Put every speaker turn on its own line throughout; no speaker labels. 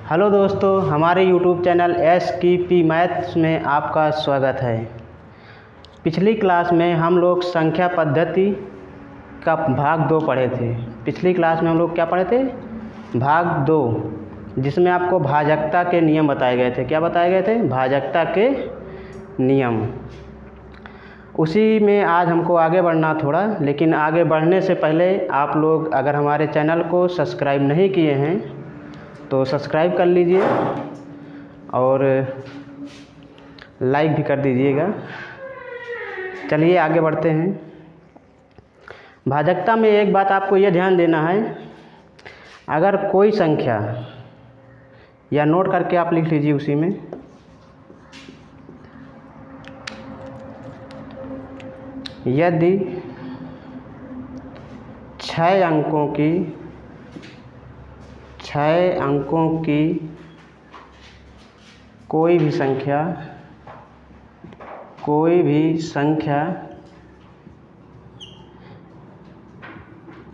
Hello दोस्तों, हमारे YouTube channel SKP maths में आपका स्वागत है। पिछली क्लास में हम लोग संख्या पद्धति का भाग 2 पढ़े थे। पिछली क्लास में हम लोग क्या पढ़े थे? भाग 2, जिसमें आपको भाजकता के नियम बताए गए थे। क्या बताए गए थे? भाजकता के नियम। उसी में आज हमको आगे बढ़ना थोड़ा, लेकिन आगे बढ़ने से पहले आप लोग अगर हमारे चैनल को सब्सक्राइब नहीं किए हैं तो सब्सक्राइब कर लीजिए और लाइक भी कर दीजिएगा। चलिए आगे बढ़ते हैं। भाजकता में एक बात आपको यह ध्यान देना है, अगर कोई संख्या, या नोट करके आप लिख लीजिए उसी में, यदि 6 अंकों की कोई भी संख्या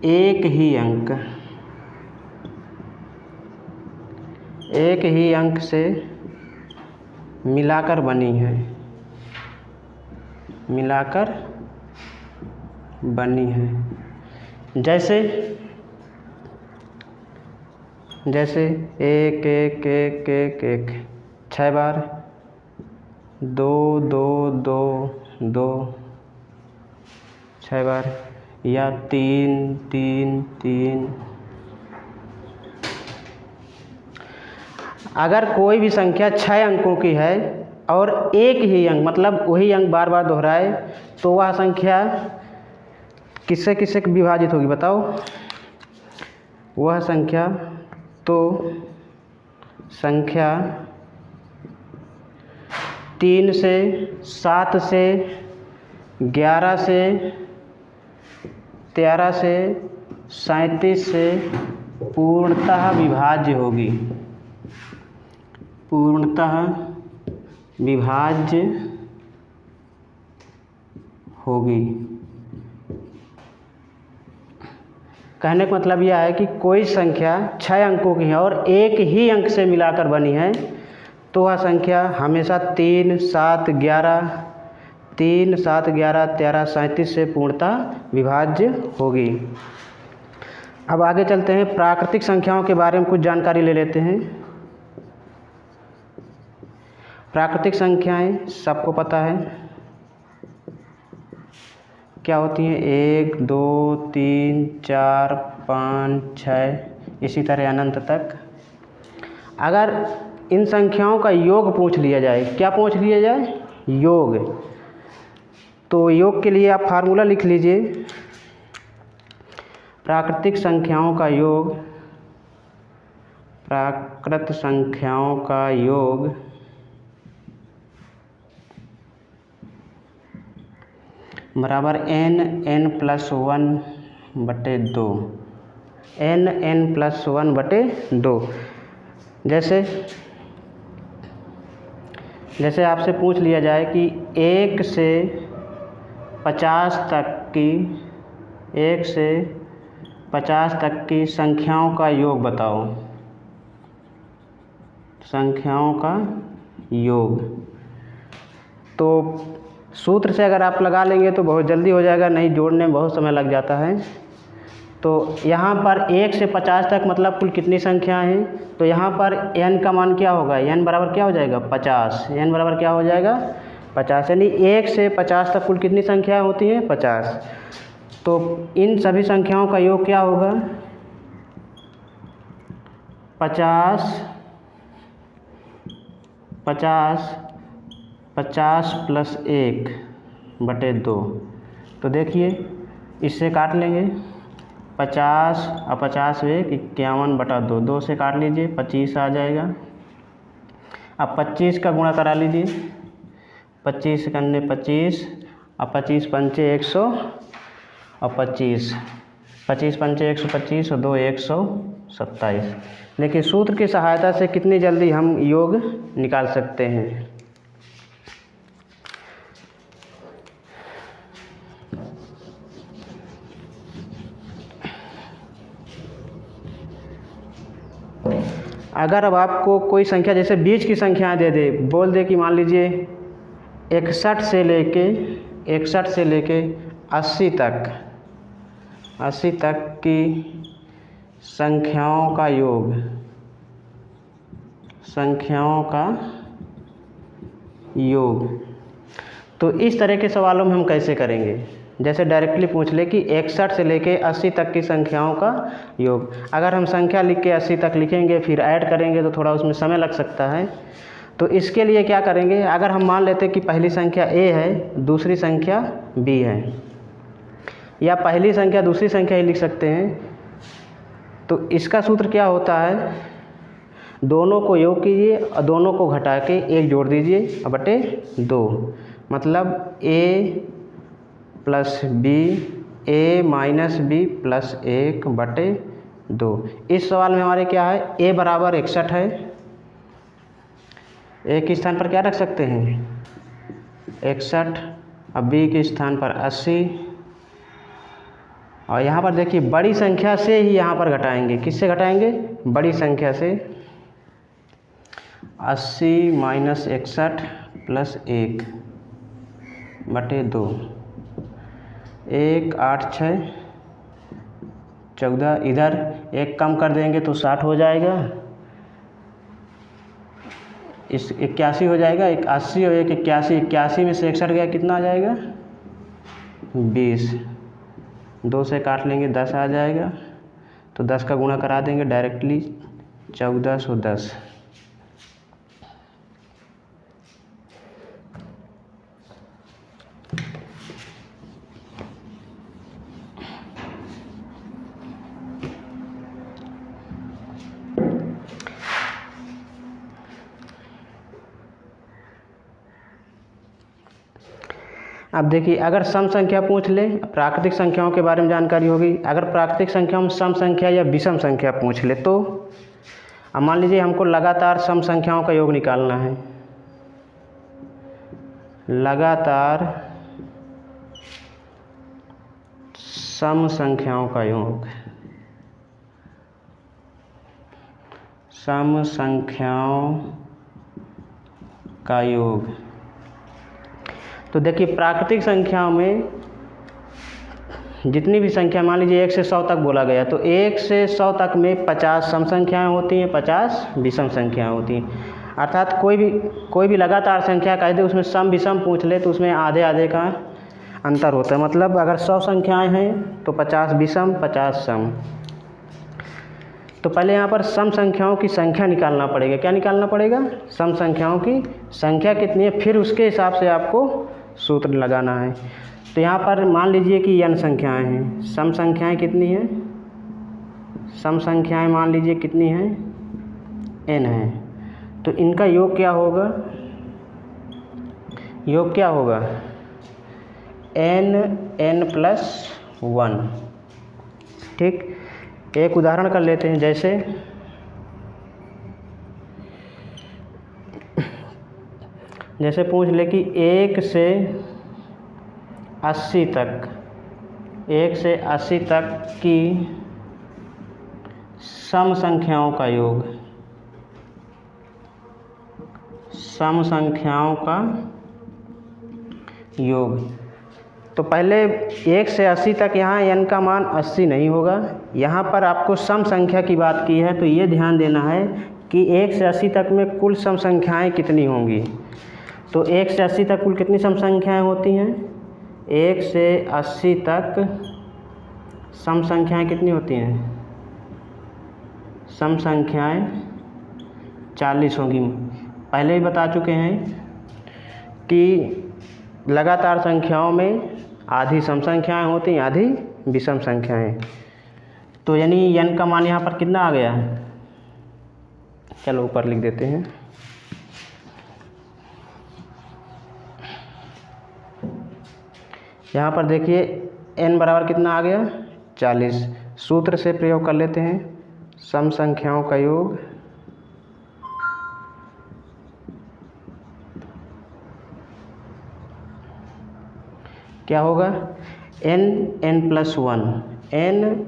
एक ही अंक से मिलाकर बनी है, जैसे 1 1 1 1 1 6 बार, 2 2 2 2 6 बार, या 3 3 3। अगर कोई भी संख्या 6 अंकों की है और एक ही अंक, मतलब वही अंक बार बार दोहराए, तो वह संख्या किससे विभाजित होगी बताओ? वह संख्या 3 से 7 से 11 से 13 से 37 से पूर्णतः विभाज्य होगी। कहने का मतलब यह है कि कोई संख्या 6 अंकों की है और एक ही अंक से मिलाकर बनी है, तो वह संख्या हमेशा 3 7 11 13 37 से पूर्णतः विभाज्य होगी। अब आगे चलते हैं, प्राकृतिक संख्याओं के बारे में कुछ जानकारी ले लेते हैं। प्राकृतिक संख्याएं सबको पता है क्या होती हैं? 1 2 3 4 5 6, इसी तरह अनंत तक। अगर इन संख्याओं का योग पूछ लिया जाए, क्या पूछ लिया जाए? योग। तो योग के लिए आप फार्मूला लिख लीजिए। प्राकृत संख्याओं का योग बराबर n+1/2। n+1/2। जैसे आपसे पूछ लिया जाए कि 1 से 50 तक की संख्याओं का योग बताओ। संख्याओं का योग तो सूत्र से अगर आप लगा लेंगे तो बहुत जल्दी हो जाएगा, नहीं जोड़ने में बहुत समय लग जाता है। तो यहाँ पर 1 से 50 तक मतलब कुल कितनी संख्याएं हैं? तो यहाँ पर n का मान क्या होगा? n बराबर क्या हो जाएगा? 50। n बराबर क्या हो जाएगा? 50। यानी 1 से 50 तक कुल कितनी संख्याएं होती हैं? 50। तो इन सभी संख्याओं का योग क्या होगा? 50 + 1/2। तो देखिए, इससे काट लेंगे। 50 और 50 1 51/2, 2 से काट लीजिए, 25 आ जाएगा। अब 25 का गुणा करा लीजिए। 25 करने 25 और 25 पंचे 100 और 25 पंचे 125 और 2 127। देखिए, सूत्र की सहायता से कितनी जल्दी हम योग निकाल सकते हैं। अगर अब आपको कोई संख्या जैसे बीच की संख्याएं दे दे, बोल दे कि मान लीजिए 61 से लेके 80 तक की संख्याओं का योग, तो इस तरह के सवालों में हम कैसे करेंगे। जैसे डायरेक्टली पूछ ले कि 61 से लेके 80 तक की संख्याओं का योग। अगर हम संख्या लिख के 80 तक लिखेंगे फिर ऐड करेंगे तो थोड़ा उसमें समय लग सकता है। तो इसके लिए क्या करेंगे, अगर हम मान लेते कि पहली संख्या a है, दूसरी संख्या b है, या पहली संख्या दूसरी संख्या ही लिख सकते हैं, तो इसका सूत्र क्या होता है, दोनों को योग कीजिए और दोनों को घटा के 1 जोड़ दीजिए बटे 2, मतलब a plus b, a minus b plus 1 बटे 2। इस सवाल में हमारे क्या है, a बराबर 61 है, a के स्थान पर क्या रख सकते हैं 61, अब b के स्थान पर 80, और यहाँ पर देखिए बड़ी संख्या से ही यहाँ पर घटाएंगे। किससे घटाएंगे, बड़ी संख्या से। 80 माइनस 61 प्लस 1 बटे 2, 1 8 6 14, इधर 1 कम कर देंगे तो 60 हो जाएगा, इस 81 हो जाएगा, 80 और 1 81, 81 में से 61 गया कितना आ जाएगा 20, 2 से काट लेंगे 10 आ जाएगा, तो 10 का गुणा करा देंगे डायरेक्टली 1410। अब देखिए अगर सम संख्या पूछ ले, प्राकृतिक संख्याओं के बारे में जानकारी होगी। अगर प्राकृतिक संख्याओं में सम संख्या या विषम संख्या पूछ ले तो अब मान लीजिए हमको लगातार सम संख्याओं का योग निकालना है, लगातार सम संख्याओं का योग, सम संख्याओं का योग। तो देखिए प्राकृतिक संख्याओं में जितनी भी संख्या, मान लीजिए 1 से 100 तक बोला गया, तो 1 से 100 तक में 50 सम संख्याएँ होती हैं, 50 विषम संख्याएँ होती हैं। अर्थात कोई भी लगातार संख्या कह दे उसमें सम विषम पूछ ले तो उसमें आधे आधे का अंतर होता है। मतलब अगर 100 संख्याएँ हैं तो 50 विषम 50 सम। तो पहले यहाँ पर सम संख्याओं की संख्या निकालना पड़ेगा। क्या निकालना पड़ेगा, सम संख्याओं की संख्या कितनी है, फिर उसके हिसाब से आपको सूत्र लगाना है। तो यहाँ पर मान लीजिए कि n संख्याएं हैं, सम संख्याएं कितनी हैं, सम संख्याएं मान लीजिए कितनी हैं n है, तो इनका योग क्या होगा, योग क्या होगा n प्लस 1। ठीक, एक उदाहरण कर लेते हैं। जैसे पूछ ले कि 1 से 80 तक, 1 से 80 तक की सम संख्याओं का योग, सम संख्याओं का योग। तो पहले 1 से 80 तक यहाँ n का मान 80 नहीं होगा, यहाँ पर आपको सम संख्या की बात की है तो ये ध्यान देना है कि 1 से 80 तक में कुल सम संख्याएँ कितनी होंगी। तो 1 से 80 तक कुल कितनी सम संख्याएँ होती हैं, 1 से 80 तक सम संख्याएँ कितनी होती हैं, सम संख्याएँ 40 होंगी। पहले ही बता चुके हैं कि लगातार संख्याओं में आधी सम संख्याएँ होती हैं, आधी विषम संख्याएँ। तो यानी n का मान यहाँ पर कितना आ गया, चलो ऊपर लिख देते हैं। यहाँ पर देखिए n बराबर कितना आ गया 40। सूत्र से प्रयोग कर लेते हैं, सम संख्याओं का योग क्या होगा, n प्लस 1,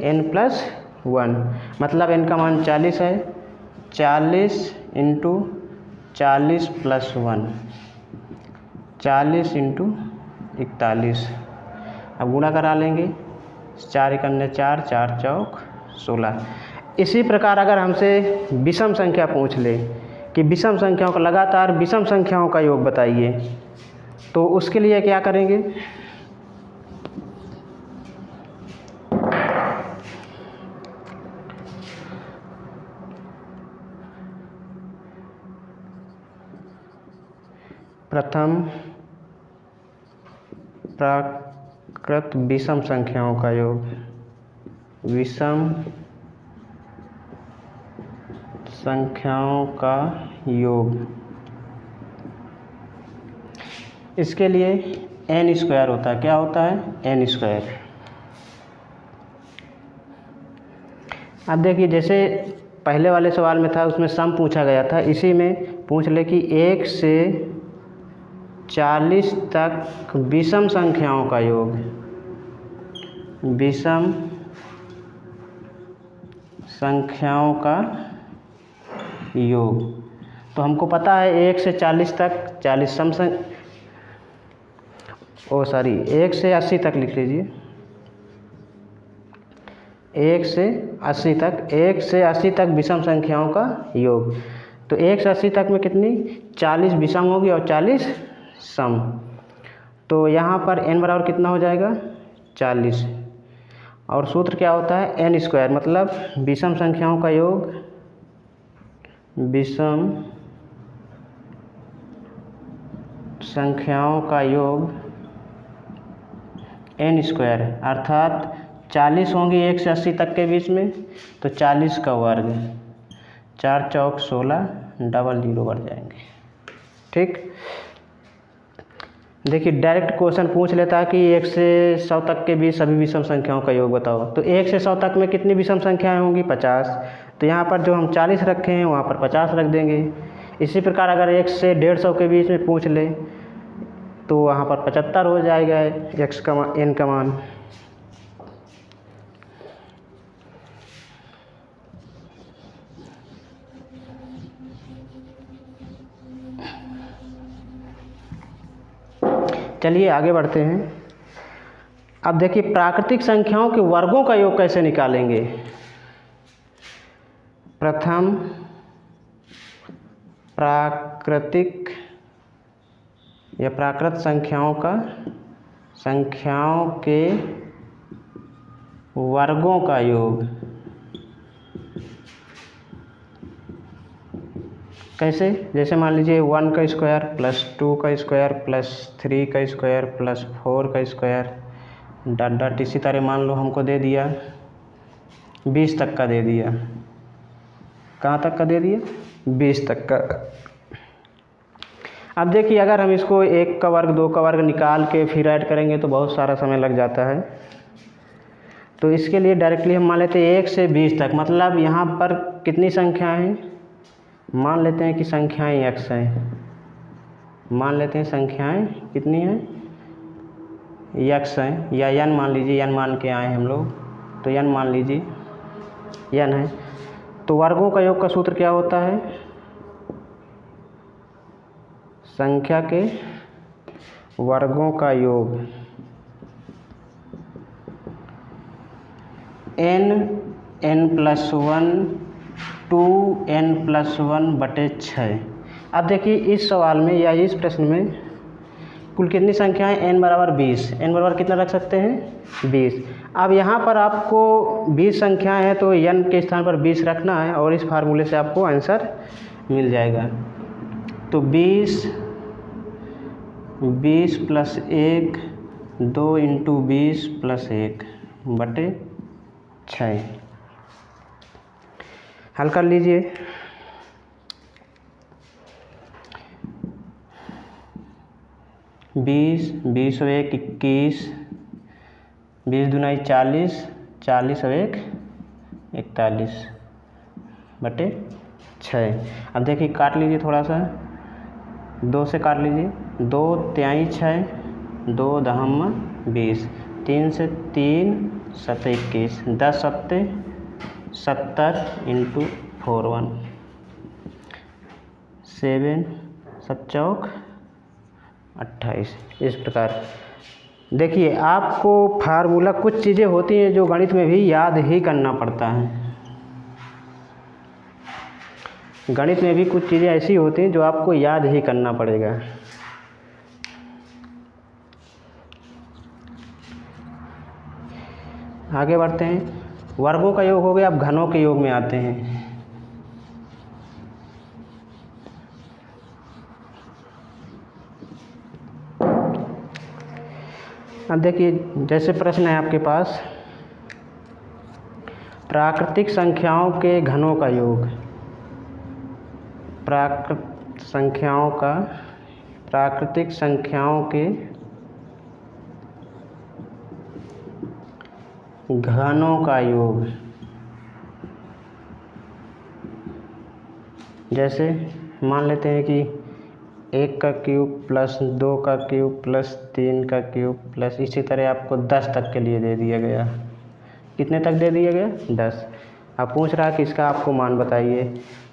n प्लस 1, मतलब n का मान 40 है, 40 इंटू 40 प्लस 1, 40 इंटू 41। अब गुणा करा लेंगे, 4 एकन्ने 4, 4 चौक 16। इसी प्रकार अगर हमसे विषम संख्या पूछ ले कि विषम संख्याओं का लगातार विषम संख्याओं का योग बताइए, तो उसके लिए क्या करेंगे, प्रथम प्राकृत विषम संख्याओं का योग, विषम संख्याओं का योग। इसके लिए n स्क्वायर होता है। क्या होता है? n square. अब देखिए, जैसे पहले वाले सवाल में था उसमें सम पूछा गया था, इसी में पूछ ले कि 1 से 40 तक विषम संख्याओं का योग, विषम संख्याओं का योग। तो हमको पता है 1 से 40 तक 40 सम संख्या, 1 से 80 तक लिख लीजिए, 1 से 80 तक, 1 से 80 तक विषम संख्याओं का योग। तो 1 से 80 तक में कितनी, 40 विषम होगी और 40 सम। तो यहाँ पर n बराबर कितना हो जाएगा, 40। और सूत्र क्या होता है, n स्क्वायर, मतलब विषम संख्याओं का योग, विषम संख्याओं का योग n स्क्वायर, अर्थात 40 होंगी 1 से 80 तक के बीच में, तो 40 का वर्ग, 4 चौक 16, डबल 0 बढ़ जाएंगे। ठीक, देखिए डायरेक्ट क्वेश्चन पूछ लेता है कि 1 से 100 तक के बीच सभी विषम संख्याओं का योग बताओ। तो 1 से 100 तक में कितनी विषम संख्याएं होंगी, 50। तो यहाँ पर जो हम 40 रखे हैं वहाँ पर 50 रख देंगे। इसी प्रकार अगर 1 से 150 के बीच में पूछ ले तो वहाँ पर 75 हो जाएगा n का मान। चलिए आगे बढ़ते हैं। अब देखिए प्राकृतिक संख्याओं के वर्गों का योग कैसे निकालेंगे। प्रथम प्राकृतिक या प्राकृत संख्याओं के वर्गों का योग कैसे, जैसे मान लीजिए 1 का स्क्वायर प्लस 2 का स्क्वायर प्लस 3 का स्क्वायर प्लस 4 का स्क्वायर डॉट डॉट। इसी तरह मान लो हमको दे दिया 20 तक का दे दिया, कहाँ तक का दे दिया, 20 तक का। अब देखिए अगर हम इसको 1 का वर्ग 2 का वर्ग निकाल के फिर ऐड करेंगे तो बहुत सारा समय लग जाता है। तो इसके लिए डायरेक्टली हम मान लेते हैं 1 से 20 तक, मतलब यहाँ पर कितनी संख्याएं हैं, मान लेते हैं कि संख्याएं x हैं, मान लेते हैं संख्याएं कितनी हैं, x हैं, या n मान लीजिए, n मान के आए हम लोग, तो n मान लीजिए n है। तो वर्गों का योग का सूत्र क्या होता है, संख्या के वर्गों का योग n+1 2n+1/6। अब देखिए इस सवाल में या इस प्रश्न में कुल कितनी संख्याएं, n बराबर 20, n बराबर कितना रख सकते हैं, 20। अब यहाँ पर आपको 20 संख्याएं हैं तो n के स्थान पर 20 रखना है और इस फार्मूले से आपको आंसर मिल जाएगा। तो 20 + 1 2 × 20 + 1/6। हल कर लीजिए। 20 20 और 1 21, 20 दूना 40, 40 और 1 41/6। अब देखिए काट लीजिए थोड़ा सा, 2 से काट लीजिए, 2 तिहाई 6, 2 दहम 20, 3 से 3 7 21, 10 7 70 × 41। 7 7 चौक 28। इस प्रकार देखिए, आपको फार्मूला, कुछ चीज़ें होती हैं जो गणित में भी याद ही करना पड़ता है। गणित में भी कुछ चीज़ें ऐसी होती हैं जो आपको याद ही करना पड़ेगा। आगे बढ़ते हैं। वर्गों का योग हो गया, अब घनों के योग में आते हैं। अब देखिए, जैसे प्रश्न है आपके पास, प्राकृतिक संख्याओं के घनों का योग। प्राकृतिक संख्याओं के घनों का योग। जैसे मान लेते हैं कि 1 का क्यूब प्लस 2 का क्यूब प्लस 3 का क्यूब प्लस, इसी तरह आपको 10 तक के लिए दे दिया गया। कितने तक दे दिया गया? 10। अब पूछ रहा कि इसका आपको मान बताइए।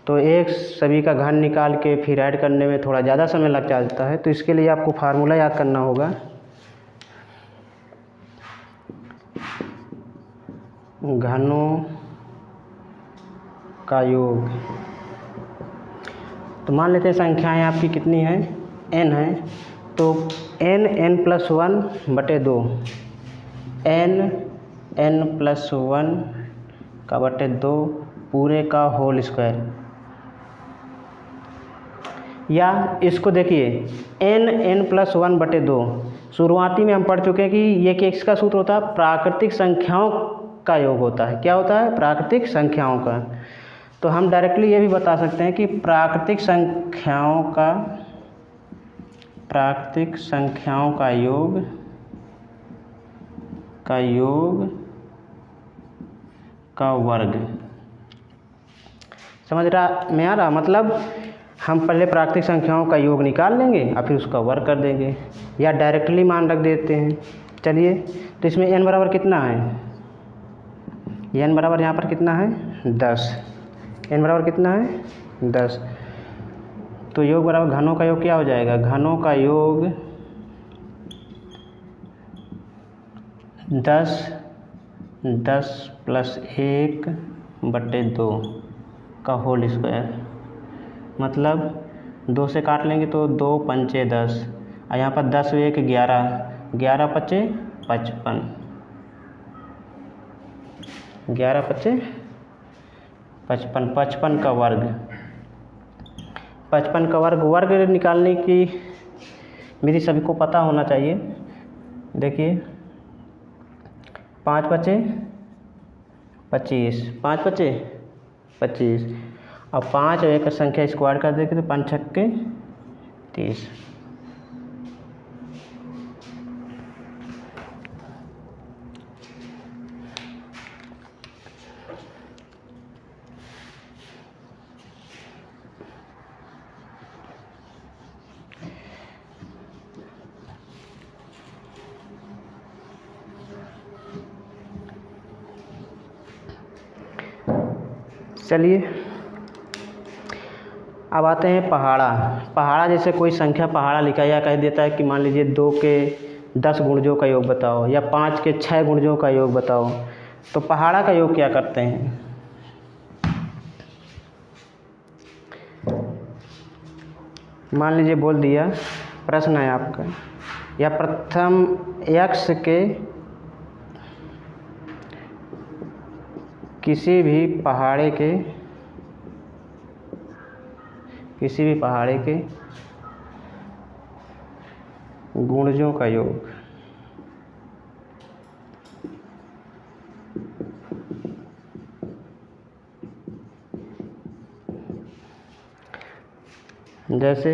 तो एक सभी का घन निकाल के फिर ऐड करने में थोड़ा ज़्यादा समय लग जाता है, तो इसके लिए आपको फार्मूला याद करना होगा। घनों का योग। तो मान लेते हैं संख्याएं आपकी कितनी हैं? n है, तो n+1/2, n+1 का बटे 2 पूरे का होल स्क्वायर। या इसको देखिए, n+1/2 शुरुआती में हम पढ़ चुके हैं कि ये किसका सूत्र होता है? प्राकृतिक संख्याओं का योग होता है। क्या होता है? प्राकृतिक संख्याओं का। तो हम डायरेक्टली ये भी बता सकते हैं कि प्राकृतिक संख्याओं का योग का वर्ग। समझ में आ रहा? मतलब हम पहले प्राकृतिक संख्याओं का योग निकाल लेंगे और फिर उसका वर्ग कर देंगे, या डायरेक्टली मान रख देते हैं। चलिए, तो इसमें n बराबर कितना है? n बराबर यहाँ पर कितना है? 10। n बराबर कितना है? 10। तो योग बराबर घनों का योग क्या हो जाएगा? घनों का योग 10 + 1/2 का होल स्क्वायर। मतलब 2 से काट लेंगे तो 2 पंचे 10, और यहाँ पर 10 1 11, 11 पचे 55, 11 पचे 55, 55 का वर्ग। 55 का वर्ग निकालने की विधि सभी को पता होना चाहिए। देखिए, 5 पचे 25, 5 पचे 25, और 5 और 1 संख्या स्क्वायर कर देंगे तो 5 छक्के 30। चलिए, अब आते हैं पहाड़ा। जैसे कोई संख्या पहाड़ा लिखा या कह देता है कि मान लीजिए 2 के 10 गुणजों का योग बताओ, या 5 के 6 गुणजों का योग बताओ। तो पहाड़ा का योग क्या करते हैं? मान लीजिए बोल दिया, प्रश्न है आपका, या प्रथम x के किसी भी पहाड़े के गुणजों का योग। जैसे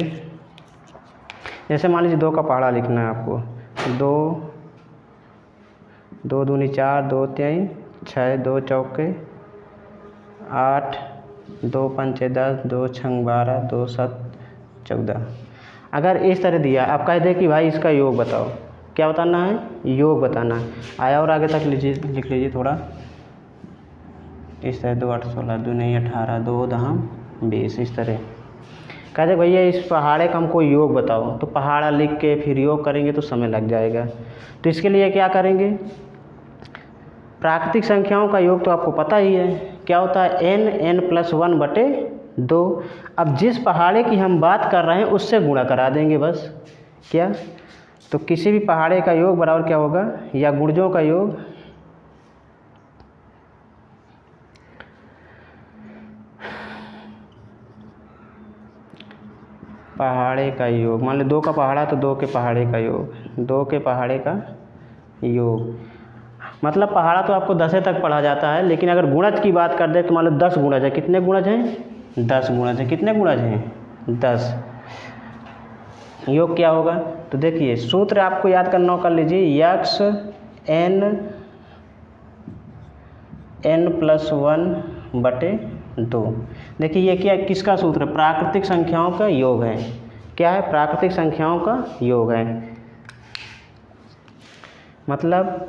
मान लीजिए 2 का पहाड़ा लिखना है आपको। 2 दूनी 4, 2 तिहाई 6, 2 चौके 8, 2 पंचे 10, 2 छंग 12, 2 7 14। अगर इस तरह दिया, आप कह दें कि भाई इसका योग बताओ। क्या बताना है? योग बताना है। आया और आगे तक लिख लीजिए थोड़ा। इस तरह 2 8 16, 2 नहीं 18, 2 दाम 20, इस तरह। कहते भैया इस पहाड़े का हमको योग बताओ, तो पहाड़ा लिख के फिर योग करेंगे तो समय लग जाएगा। तो इसके लिए क्या करेंगे, प्राकृतिक संख्याओं का योग तो आपको पता ही है क्या होता है, n+1/2। अब जिस पहाड़े की हम बात कर रहे हैं उससे गुणा करा देंगे बस। क्या, तो किसी भी पहाड़े का योग बराबर क्या होगा, या गुणजों का योग पहाड़े का योग, मान लो 2 का पहाड़ा तो 2 के पहाड़े का योग, 2 के पहाड़े का योग। मतलब पहाड़ा तो आपको 10 तक पढ़ा जाता है, लेकिन अगर गुणज की बात कर दे तो मान लो 10 गुणज है। कितने गुणज हैं, 10 गुणज है। कितने गुणज हैं, 10। योग क्या होगा, तो देखिए सूत्र आपको याद करना हो, कर लीजिए, x n+1/2। देखिए ये क्या, किसका सूत्र है, प्राकृतिक संख्याओं का योग है। क्या है, प्राकृतिक संख्याओं का योग है। मतलब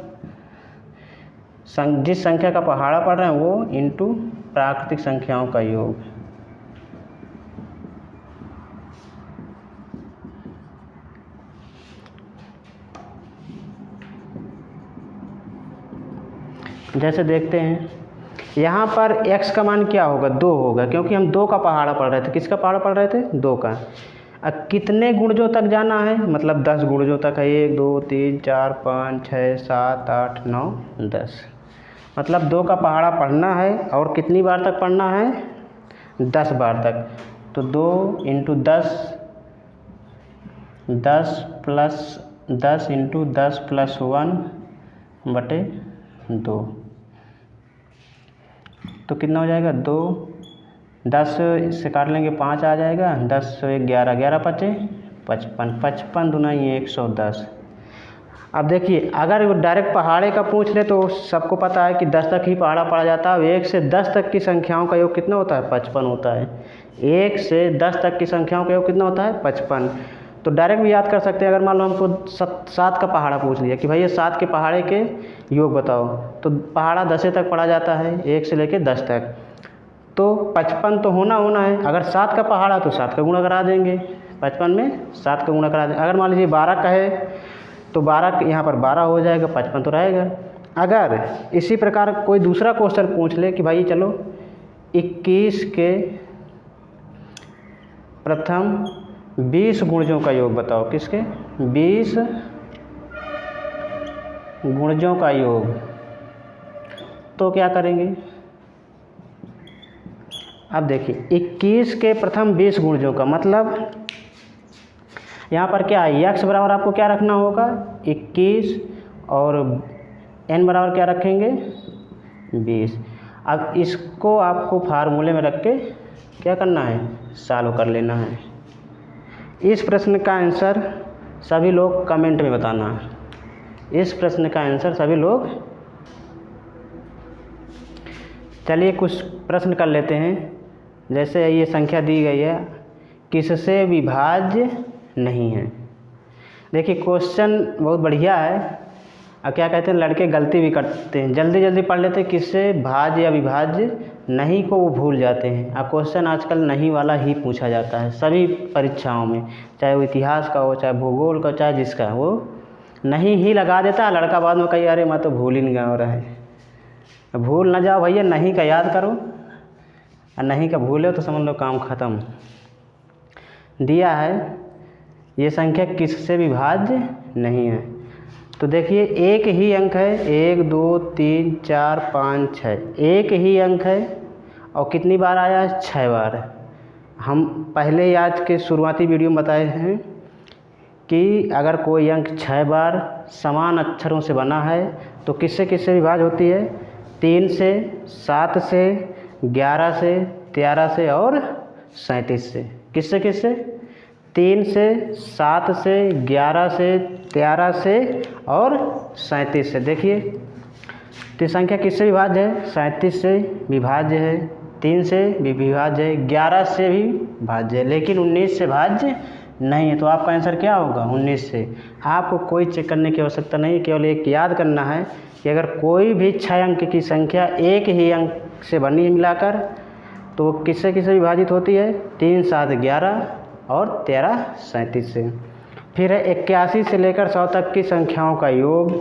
जिस संख्या का पहाड़ा पढ़ रहे हैं वो इंटू प्राकृतिक संख्याओं का योग। जैसे देखते हैं यहाँ पर x का मान क्या होगा, 2 होगा, क्योंकि हम 2 का पहाड़ा पढ़ रहे थे। किसका पहाड़ा पढ़ रहे थे, 2 का। अब कितने गुणजों तक जाना है, मतलब 10 गुणजों तक है, 1 2 3 4 5 6 7 8 9 10। मतलब 2 का पहाड़ा पढ़ना है और कितनी बार तक पढ़ना है, 10 बार तक। तो 2 × 10, 10 × 10 + 1/2। तो कितना हो जाएगा, 2, 10 से काट लेंगे 5 आ जाएगा, 10 11, 11 5 55, 55 दूनी 110। अब देखिए अगर वो डायरेक्ट पहाड़े का पूछ ले तो सबको पता है कि 10 तक ही पहाड़ा पड़ा जाता है। 1 से 10 तक की संख्याओं का योग कितना होता है, 55 होता है। 1 से 10 तक की संख्याओं का योग कितना होता है, 55। तो डायरेक्ट भी याद कर सकते हैं। अगर मान लो हमको 7 का पहाड़ा पूछ लिया कि भैया 7 के पहाड़े के योग बताओ, तो पहाड़ा 10 तक पढ़ा जाता है, 1 से लेकर 10 तक। तो 55 तो होना है। अगर 7 का पहाड़ा तो 7 का गुणा करा देंगे, 55 में 7 का गुणा करा देंगे। अगर मान लीजिए 12 का है तो 12 यहाँ पर 12 हो जाएगा, 55 तो रहेगा। अगर इसी प्रकार कोई दूसरा क्वेश्चन पूछ ले कि भाई चलो 21 के प्रथम 20 गुणजों का योग बताओ, किसके 20 गुणजों का योग, तो क्या करेंगे। अब देखिए 21 के प्रथम 20 गुणजों का मतलब यहाँ पर क्या है, x बराबर आपको क्या रखना होगा, 21, और n बराबर क्या रखेंगे, 20। अब इसको आपको फार्मूले में रख के क्या करना है, सॉल्व कर लेना है। इस प्रश्न का आंसर सभी लोग कमेंट में बताना। इस प्रश्न का आंसर सभी लोग, चलिए कुछ प्रश्न कर लेते हैं। जैसे ये संख्या दी गई है, किससे विभाज्य नहीं है। देखिए क्वेश्चन बहुत बढ़िया है। और क्या कहते हैं, लड़के गलती भी करते हैं, जल्दी जल्दी पढ़ लेते हैं, किससे भाज्य या विभाज्य नहीं को वो भूल जाते हैं। और क्वेश्चन आजकल नहीं वाला ही पूछा जाता है सभी परीक्षाओं में, चाहे वो इतिहास का हो, चाहे भूगोल का, चाहे जिसका, वो नहीं ही लगा देता है। लड़का बाद में कही अरे मैं तो भूल ही नहीं गया हो रहा है। भूल ना जाओ भैया, नहीं का याद करो, और नहीं का भूले तो समझ लो काम ख़त्म। दिया है ये संख्या किससे विभाज्य नहीं है। तो देखिए एक ही अंक है, 1 2 3 4 5 6, एक ही अंक है और कितनी बार आया है, 6 बार। हम पहले ही आज के शुरुआती वीडियो में बताए हैं कि अगर कोई अंक 6 बार समान अक्षरों से बना है तो किससे किससे विभाज्य होती है, 3 से, 7 से, 11 से, 13 से और 37 से। किससे किससे, 3 से, 7 से, 11 से, 13 से और 37 से। देखिए तो संख्या किससे विभाज्य है, 37 से विभाज्य है, 3 से भी विभाज्य है, 11 से भी भाज्य है, लेकिन 19 से भाज्य नहीं है। तो आपका आंसर क्या होगा, 19 से। आपको कोई चेक करने की आवश्यकता नहीं है, केवल एक याद करना है कि अगर कोई भी 6 अंक की संख्या एक ही अंक से बनी है मिलाकर, तो वो किससे किससे विभाजित होती है? 3 7 11 और 13 37 से। फिर है 81 से लेकर 100 तक की संख्याओं का योग।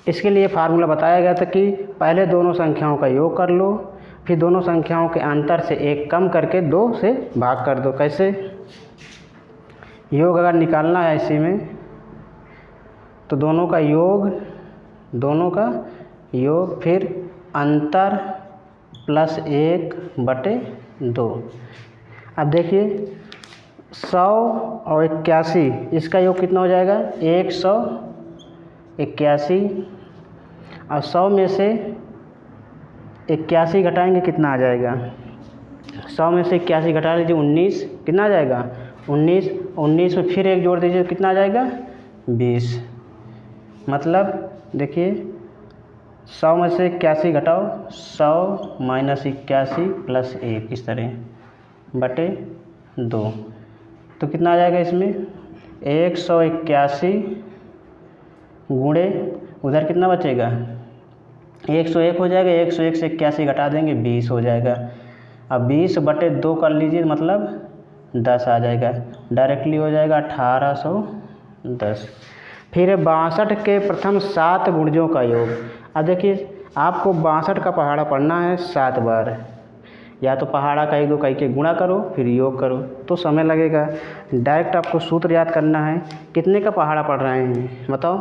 इसके लिए फार्मूला बताया गया था कि पहले दोनों संख्याओं का योग कर लो, फिर दोनों संख्याओं के अंतर से एक कम करके 2 से भाग कर दो। कैसे? योग अगर निकालना है इसी में तो दोनों का योग फिर अंतर प्लस 1/2। अब देखिए 100 और 81 इसका योग कितना हो जाएगा? 181। और 100 में से 81 घटाएंगे कितना आ जाएगा? 100 में से 81 घटा लीजिए 19, कितना आ जाएगा? 19 में फिर एक जोड़ दीजिए, कितना आ जाएगा? 20। मतलब देखिए 100 में से 81 घटाओ, 100 माइनस 81 प्लस 1 इस तरह बटे 2। तो कितना आ जाएगा इसमें? 181 गुणे उधर कितना बचेगा? 101 हो जाएगा। 101 से 81 घटा देंगे 20 हो जाएगा। अब 20/2 कर लीजिए, मतलब 10 आ जाएगा। डायरेक्टली हो जाएगा 1810। फिर 62 के प्रथम 7 गुणजों का योग। अब देखिए आपको 62 का पहाड़ा पढ़ना है 7 बार, या तो पहाड़ा का 1 2 कह के गुणा करो फिर योग करो तो समय लगेगा। डायरेक्ट आपको सूत्र याद करना है। कितने का पहाड़ा पढ़ रहे हैं बताओ?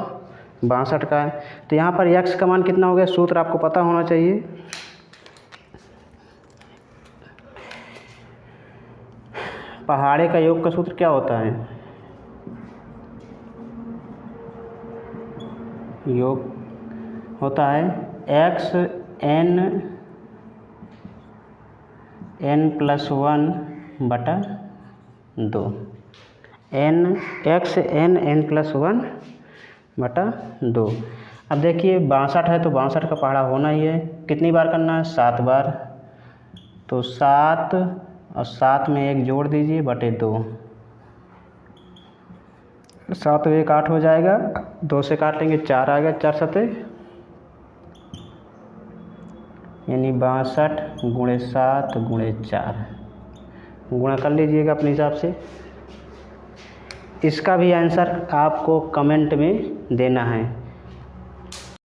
62 का है। तो यहाँ पर x का मान कितना हो गया? सूत्र आपको पता होना चाहिए। पहाड़े का योग का सूत्र क्या होता है? योग होता है x n + 1/2। x n + 1/2। अब देखिए 62 है तो 62 का पहाड़ा होना ही है। कितनी बार करना है? 7 बार। तो 7 और 7 में 1 जोड़ दीजिए बटे 2। 7 और 1 8 हो जाएगा। 2 से काट लेंगे 4 आ गया। 4 7 यानी 62 गुणे 7 गुणे 4 गुणा कर लीजिएगा अपने हिसाब से। इसका भी आंसर आपको कमेंट में देना है।